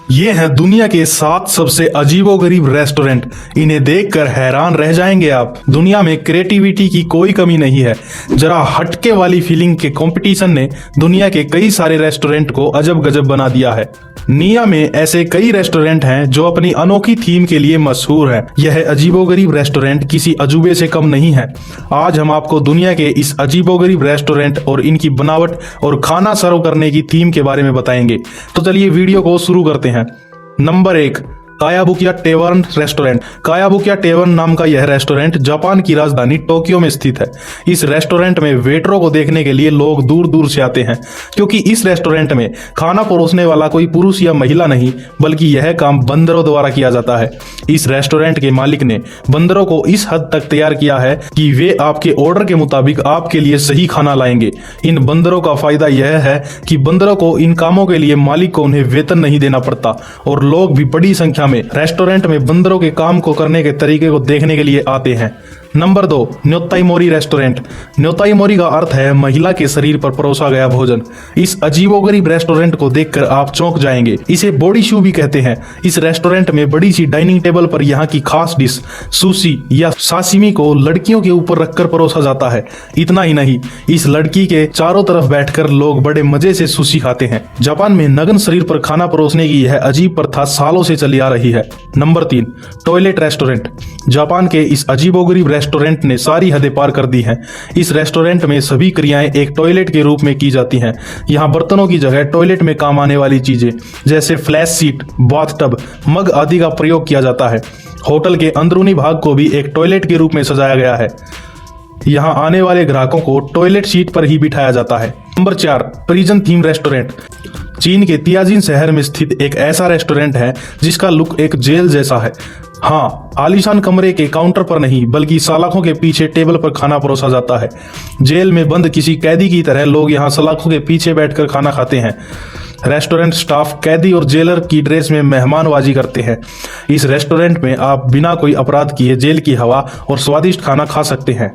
ये हैं दुनिया के 7 सबसे अजीबोगरीब रेस्टोरेंट। इन्हें देखकर हैरान रह जाएंगे आप। दुनिया में क्रिएटिविटी की कोई कमी नहीं है। जरा हटके वाली फीलिंग के कंपटीशन ने दुनिया के कई सारे रेस्टोरेंट को अजब गजब बना दिया है। निया में ऐसे कई रेस्टोरेंट हैं जो अपनी अनोखी थीम के लिए मशहूर है। यह अजीबोगरीब रेस्टोरेंट किसी अजूबे से कम नहीं है। आज हम आपको दुनिया के इस अजीबोगरीब रेस्टोरेंट और इनकी बनावट और खाना सर्व करने की थीम के बारे में बताएंगे। तो चलिए वीडियो को शुरू करते हैं। Number 1, कायाबुकिया टेवर्न restaurant. कायाबुकिया टेवर्न नाम का यह रेस्टोरेंट जापान की राजधानी टोक्यो में स्थित है। इस रेस्टोरेंट में वेटरों को देखने के लिए लोग दूर दूर से आते हैं, क्योंकि इस रेस्टोरेंट में खाना परोसने वाला कोई पुरुष या महिला नहीं, बल्कि यह काम बंदरों द्वारा किया जाता है। इस रेस्टोरेंट के मालिक ने बंदरों को इस हद तक तैयार किया है कि वे आपके ऑर्डर के मुताबिक आपके लिए सही खाना लाएंगे। इन बंदरों का फायदा यह है कि बंदरों को इन कामों के लिए मालिक को उन्हें वेतन नहीं देना पड़ता, और लोग भी बड़ी संख्या में रेस्टोरेंट में बंदरों के काम को करने के तरीके को देखने के लिए आते हैं। Number 2, न्योताइमोरी restaurant. न्योताइमोरी का अर्थ है महिला के शरीर पर परोसा गया भोजन। इस अजीबोगरीब रेस्टोरेंट को देखकर आप चौंक जाएंगे। इसे बॉडी शू भी कहते हैं। इस रेस्टोरेंट में बड़ी सी डाइनिंग टेबल पर यहाँ की खास डिश सुशी या साशिमी को लड़कियों के ऊपर रखकर परोसा जाता है। इतना ही नहीं, इस लड़की के चारों तरफ बैठकर लोग बड़े मजे से सुशी खाते हैं। जापान में नग्न शरीर पर खाना परोसने की यह अजीब प्रथा सालों से चली आ रही है। Number 3, toilet restaurant. जापान के इस अजीबोगरीब रेस्टोरेंट ने सारी हदें पार कर दी हैं। इस रेस्टोरेंट में सभी क्रियाएं एक टॉयलेट के रूप में की जाती हैं। यहाँ बर्तनों की जगह टॉयलेट में काम आने वाली चीजें जैसे फ्लैश सीट, बाथटब, मग आदि का प्रयोग किया जाता है। होटल के अंदरूनी भाग को भी एक टॉयलेट के रूप में सजाया गया है। यहाँ आने वाले ग्राहकों को टॉयलेट सीट पर ही बिठाया जाता है। Number 4, prison theme restaurant. चीन के तियाजिन शहर में स्थित एक ऐसा रेस्टोरेंट है जिसका लुक एक जेल जैसा है। हाँ, आलीशान कमरे के काउंटर पर नहीं, बल्कि सलाखों के पीछे टेबल पर खाना परोसा जाता है। जेल में बंद किसी कैदी की तरह लोग यहाँ सलाखों के पीछे बैठकर खाना खाते हैं। रेस्टोरेंट स्टाफ कैदी और जेलर की ड्रेस में मेहमानबाजी करते हैं। इस रेस्टोरेंट में आप बिना कोई अपराध किए जेल की हवा और स्वादिष्ट खाना खा सकते हैं।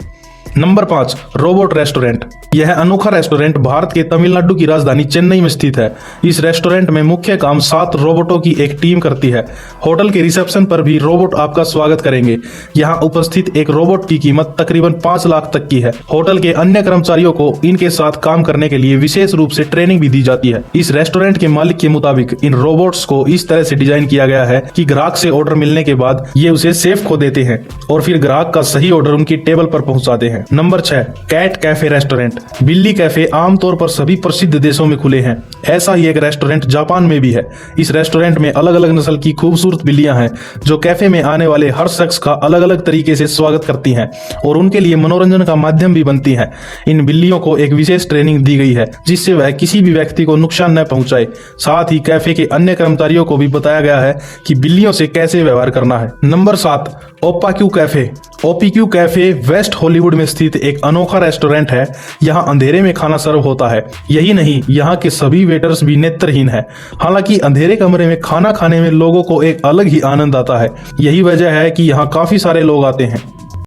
Number 5, robot restaurant. यह अनोखा रेस्टोरेंट भारत के तमिलनाडु की राजधानी चेन्नई में स्थित है। इस रेस्टोरेंट में मुख्य काम 7 रोबोटों की एक टीम करती है। होटल के रिसेप्शन पर भी रोबोट आपका स्वागत करेंगे। यहाँ उपस्थित एक रोबोट की कीमत तकरीबन 5 लाख तक की है। होटल के अन्य कर्मचारियों को इनके साथ काम करने के लिए विशेष रूप से ट्रेनिंग भी दी जाती है। इस रेस्टोरेंट के मालिक के मुताबिक इन रोबोट्स को इस तरह से डिजाइन किया गया है कि ग्राहक से ऑर्डर मिलने के बाद ये उसे सेफ खो देते हैं और फिर ग्राहक का सही ऑर्डर उनकी टेबल पर पहुंचाते हैं। Number 6, cat cafe restaurant. बिल्ली कैफे आमतौर पर सभी प्रसिद्ध देशों में खुले हैं। ऐसा ही एक रेस्टोरेंट जापान में भी है। इस रेस्टोरेंट में अलग अलग नस्ल की खूबसूरत बिल्लियां हैं जो कैफे में आने वाले हर शख्स का अलग अलग तरीके से स्वागत करती हैं और उनके लिए मनोरंजन का माध्यम भी बनती हैं। इन बिल्लियों को एक विशेष ट्रेनिंग दी गई है जिससे वह किसी भी व्यक्ति को नुकसान न पहुंचाए। साथ ही कैफे के अन्य कर्मचारियों को भी बताया गया है कि बिल्लियों से कैसे व्यवहार करना है। Number 7, opaque cafe. Opaque cafe west Hollywood में स्थित एक अनोखा रेस्टोरेंट है। यहाँ अंधेरे में खाना सर्व होता है। यही नहीं, यहाँ के सभी वेटर्स भी नेत्रहीन हैं। हालांकि अंधेरे कमरे में खाना खाने में लोगों को एक अलग ही आनंद आता है। यही वजह है कि यहाँ काफी सारे लोग आते हैं।